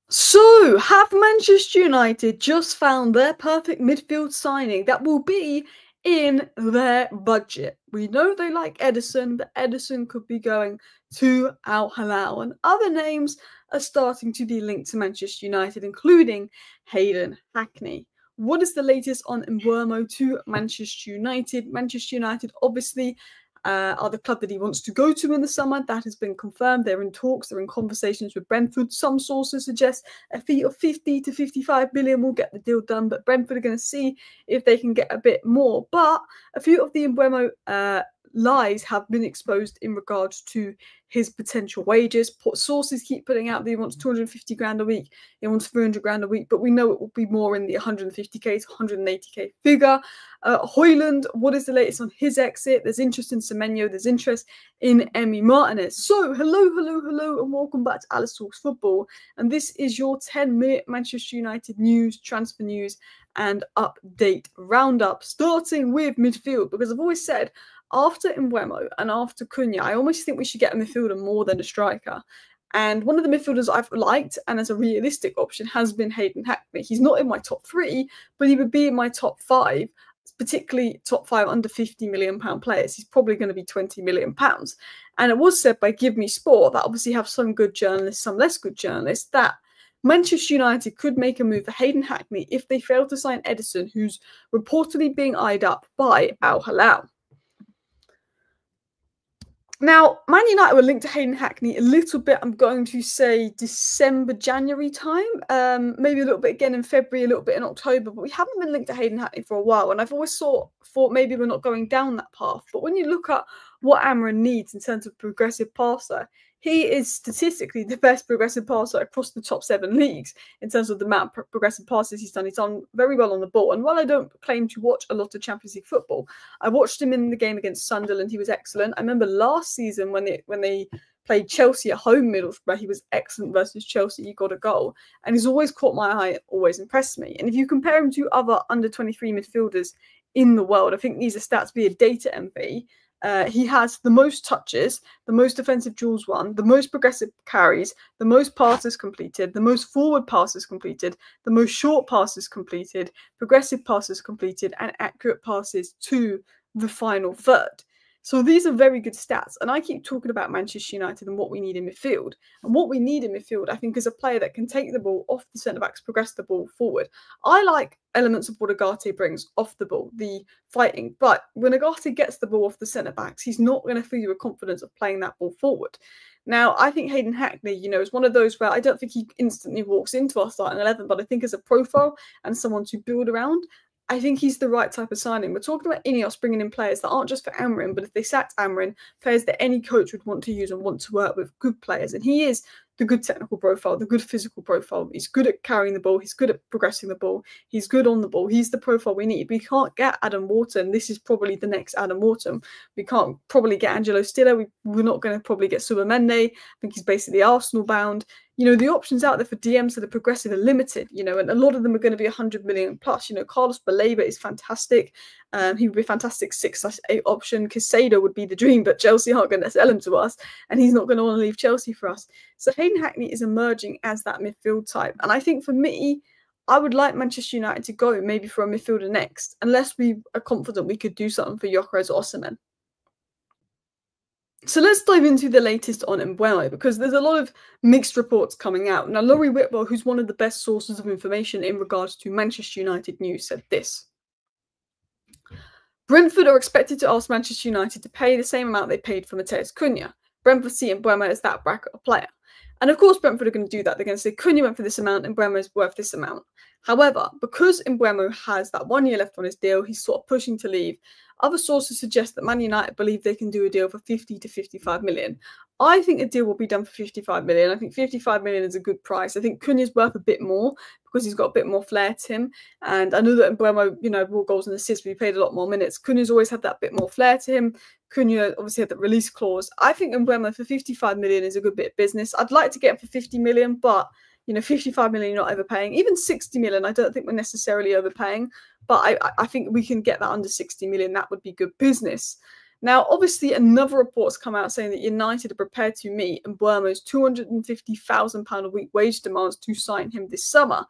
So, have Manchester United just found their perfect midfield signing that will be in their budget? We know they like Ederson, but Ederson could be going to Al Hilal, and other names are starting to be linked to Manchester United, including Hayden Hackney. What is the latest on Mbeumo to Manchester United? Manchester United obviously are the club that he wants to go to in the summer. That has been confirmed. They're in talks. They're in conversations with Brentford. Some sources suggest a fee of 50 to 55 million will get the deal done, but Brentford are going to see if they can get a bit more. But a few of the Mbeumo lies have been exposed in regards to his potential wages. Sources keep putting out that he wants 250 grand a week, he wants 300 grand a week, but we know it will be more in the 150k to 180k figure. Højlund, what is the latest on his exit? There's interest in Semenyo, there's interest in Emi Martinez. So, hello, and welcome back to Alice Talks Football. And this is your 10-minute Manchester United news, transfer news, and update roundup, starting with midfield, because I've always said, after Mbeumo and after Cunha, I almost think we should get a midfielder more than a striker. And one of the midfielders I've liked and as a realistic option has been Hayden Hackney. He's not in my top 3, but he would be in my top 5, particularly top 5 under £50 million players. He's probably going to be £20 million. And it was said by Give Me Sport, that obviously have some good journalists, some less good journalists, that Manchester United could make a move for Hayden Hackney if they fail to sign Ederson, who's reportedly being eyed up by Al Hilal. Now, Man United were linked to Hayden Hackney a little bit, I'm going to say December, January time, maybe a little bit again in February, a little bit in October, but we haven't been linked to Hayden Hackney for a while, and I've always thought maybe we're not going down that path. But when you look at what Amorim needs in terms of progressive passer, he is statistically the best progressive passer across the top 7 leagues in terms of the amount of progressive passes he's done. He's done very well on the ball. And while I don't claim to watch a lot of Champions League football, I watched him in the game against Sunderland. He was excellent. I remember last season when they played Chelsea at home, Middlesbrough, he was excellent versus Chelsea. He got a goal. And he's always caught my eye, always impressed me. And if you compare him to other under-23 midfielders in the world, I think these are stats via Data MB. He has the most touches, the most defensive duels won, the most progressive carries, the most passes completed, the most forward passes completed, the most short passes completed, progressive passes completed, and accurate passes to the final third. So these are very good stats. And I keep talking about Manchester United and what we need in midfield. And what we need in midfield, I think, is a player that can take the ball off the centre-backs, progress the ball forward. I like elements of what Agate brings off the ball, the fighting. But when Agate gets the ball off the centre-backs, he's not going to feel you with confidence of playing that ball forward. Now, I think Hayden Hackney, is one of those where I don't think he instantly walks into our starting 11, but I think as a profile and someone to build around, I think he's the right type of signing. We're talking about Ineos bringing in players that aren't just for Amorim, but if they sacked Amorim, players that any coach would want to use and want to work with, good players. And he is the good technical profile, the good physical profile. He's good at carrying the ball. He's good at progressing the ball. He's good on the ball. He's the profile we need. We can't get Adam Wharton. This is probably the next Adam Wharton. We can't probably get Angelo Stiller. We're not going to probably get Subamende. I think he's basically Arsenal bound. The options out there for DMs that are progressive are limited, and a lot of them are going to be 100 million plus. Carlos Baleba is fantastic. He would be a fantastic 6/8 option. Caicedo would be the dream, but Chelsea aren't going to sell him to us, and he's not going to want to leave Chelsea for us. So Hayden Hackney is emerging as that midfield type. And I think for me, I would like Manchester United to go maybe for a midfielder next, unless we are confident we could do something for Gyökeres or Semenyo. So let's dive into the latest on Mbeumo, because there's a lot of mixed reports coming out. Now, Laurie Whitwell, who's one of the best sources of information in regards to Manchester United news, said this. Brentford are expected to ask Manchester United to pay the same amount they paid for Matheus Cunha. Brentford see Mbeumo as that bracket of player. And of course, Brentford are going to do that. They're going to say Cunha went for this amount and Mbeumo is worth this amount. However, because Mbeumo has that 1 year left on his deal, he's sort of pushing to leave. Other sources suggest that Man United believe they can do a deal for 50 to 55 million. I think a deal will be done for 55 million. I think 55 million is a good price. I think Cunha's worth a bit more because he's got a bit more flair to him. And I know that Mbeumo, more goals and assists, but he played a lot more minutes. Cunha's always had that bit more flair to him. Cunha obviously had that release clause. I think Mbeumo for 55 million is a good bit of business. I'd like to get him for 50 million, but 55 million you're not overpaying. Even 60 million, I don't think we're necessarily overpaying. But I think we can get that under 60 million. That would be good business. Now, obviously, another report's come out saying that United are prepared to meet Mbeumo's £250,000 a week wage demands to sign him this summer.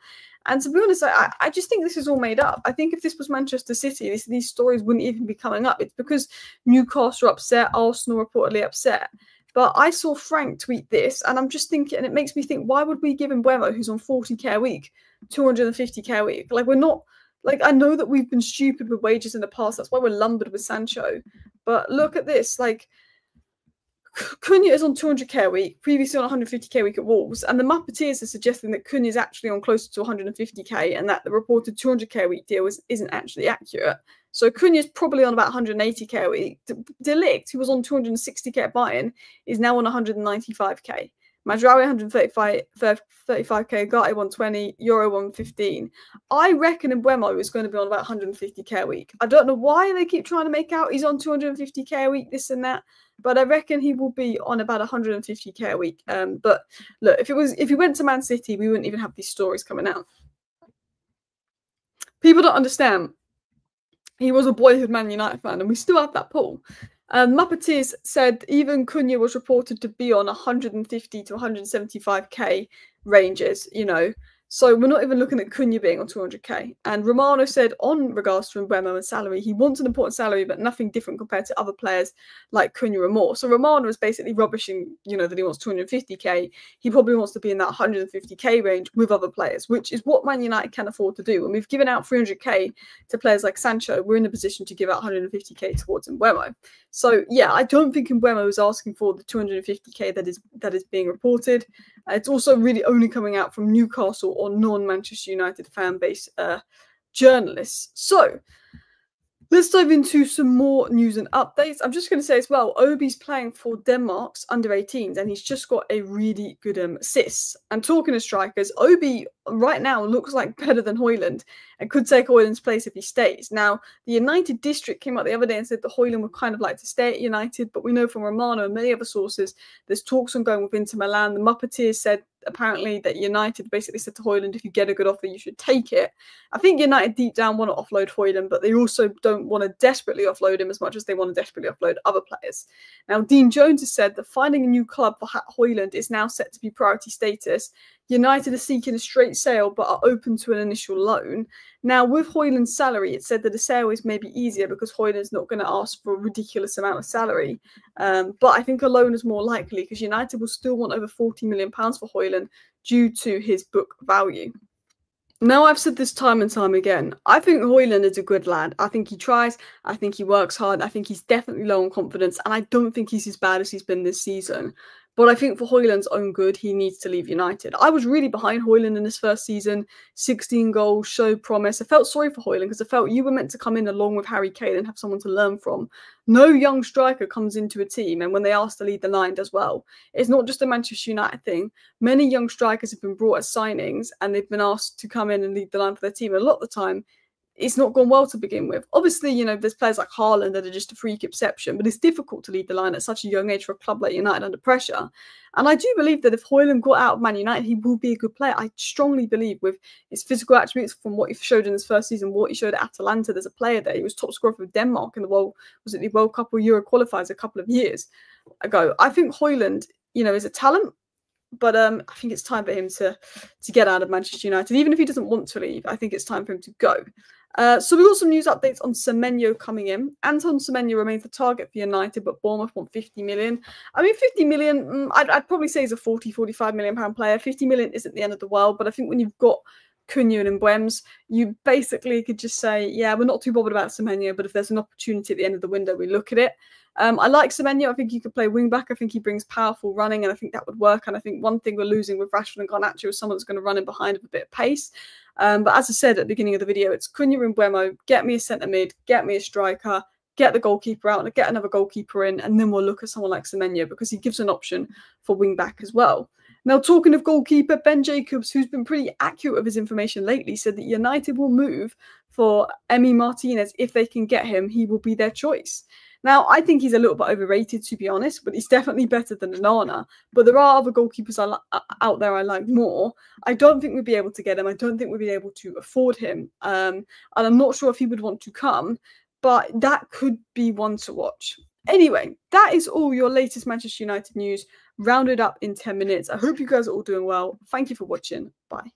And to be honest, I just think this is all made up. I think if this was Manchester City, these stories wouldn't even be coming up. It's because Newcastle are upset, Arsenal reportedly upset. But I saw Frank tweet this, and I'm just thinking, and it makes me think, why would we give Mbeumo, who's on 40k a week, 250k a week? Like, we're not, like, I know that we've been stupid with wages in the past. That's why we're lumbered with Sancho. But look at this, like, Cunha is on 200k a week, previously on 150k a week at Wolves, and the Muppeteers are suggesting that Cunha is actually on closer to 150k and that the reported 200k a week deal isn't actually accurate. So Cunha is probably on about 180k a week. De Ligt, who was on 260k at Bayern, is now on 195k. Mazraoui 135k, Garte 120, Euro 115. I reckon Mbeumo is going to be on about 150k a week. I don't know why they keep trying to make out he's on 250k a week, this and that, but I reckon he will be on about 150k a week. But look, if he went to Man City, we wouldn't even have these stories coming out. People don't understand. He was a boyhood Man United fan, and we still have that pull. Muppeteers said even Cunha was reported to be on 150 to 175k ranges, you know. So we're not even looking at Cunha being on 200k. And Romano said on regards to Mbeumo and salary, he wants an important salary, but nothing different compared to other players like Cunha and more. So Romano is basically rubbishing, you know, that he wants 250k. He probably wants to be in that 150k range with other players, which is what Man United can afford to do. And we've given out 300k to players like Sancho. We're in a position to give out 150k towards Mbeumo. So yeah, I don't think Mbeumo is asking for the 250k that is being reported. It's also really only coming out from Newcastle or non-Manchester United fan base journalists. So let's dive into some more news and updates. I'm just going to say as well, Obi's playing for Denmark's under-18s, and he's just got a really good assist. And talking of strikers, Obi right now looks like better than Højlund and could take Højlund's place if he stays. Now, the United district came out the other day and said that Højlund would kind of like to stay at United, but we know from Romano and many other sources there's talks ongoing with Inter Milan. The Muppeteers said apparently that United basically said to Højlund, if you get a good offer, you should take it. I think United deep down want to offload Højlund, but they also don't want to desperately offload him as much as they want to desperately offload other players. Now, Dean Jones has said that finding a new club for Højlund is now set to be priority status. United are seeking a straight sale but are open to an initial loan. Now, with Højlund's salary, it said that a sale is maybe easier because Højlund's not going to ask for a ridiculous amount of salary. But I think a loan is more likely because United will still want over £40 million for Højlund due to his book value. Now, I've said this time and time again. I think Højlund is a good lad. I think he tries. I think he works hard. I think he's definitely low on confidence. And I don't think he's as bad as he's been this season. But I think for Højlund's own good, he needs to leave United. I was really behind Højlund in his first season. 16 goals, showed promise. I felt sorry for Højlund because I felt you were meant to come in along with Harry Kane and have someone to learn from. No young striker comes into a team and when they ask to lead the line does well. It's not just a Manchester United thing. Many young strikers have been brought as signings and they've been asked to come in and lead the line for their team. And a lot of the time, it's not gone well to begin with. Obviously, you know, there's players like Haaland that are just a freak exception, but it's difficult to lead the line at such a young age for a club like United under pressure. And I do believe that if Højlund got out of Man United, he will be a good player. I strongly believe with his physical attributes from what he showed in his first season, what he showed at Atalanta, there's a player there. He was top scorer for Denmark in the World Cup or Euro qualifiers a couple of years ago. I think Højlund, you know, is a talent. But I think it's time for him to get out of Manchester United. Even if he doesn't want to leave, I think it's time for him to go. So we've got some news updates on Semenyo coming in. Anton Semenyo remains the target for United, but Bournemouth want 50 million. I mean, 50 million, I'd probably say he's a 40, 45 million pound player. 50 million isn't the end of the world, but I think when you've got Cunha and Mbeumo, you basically could just say, yeah, we're not too bothered about Semenyo, but if there's an opportunity at the end of the window, we look at it. I like Semenyo. I think he could play wing-back. I think he brings powerful running, and I think that would work. And I think one thing we're losing with Rashford and Garnacho is someone that's going to run in behind with a bit of pace. But as I said at the beginning of the video, it's Cunha and Mbeumo, get me a centre-mid, get me a striker, get the goalkeeper out, and get another goalkeeper in, and then we'll look at someone like Semenyo because he gives an option for wing-back as well. Now, talking of goalkeeper, Ben Jacobs, who's been pretty accurate with his information lately, said that United will move for Emi Martinez. If they can get him, he will be their choice. Now, I think he's a little bit overrated, to be honest, but he's definitely better than Onana. But there are other goalkeepers out there I like more. I don't think we'd be able to get him. I don't think we'd be able to afford him. And I'm not sure if he would want to come, but that could be one to watch. Anyway, that is all your latest Manchester United news rounded up in 10 minutes. I hope you guys are all doing well. Thank you for watching. Bye.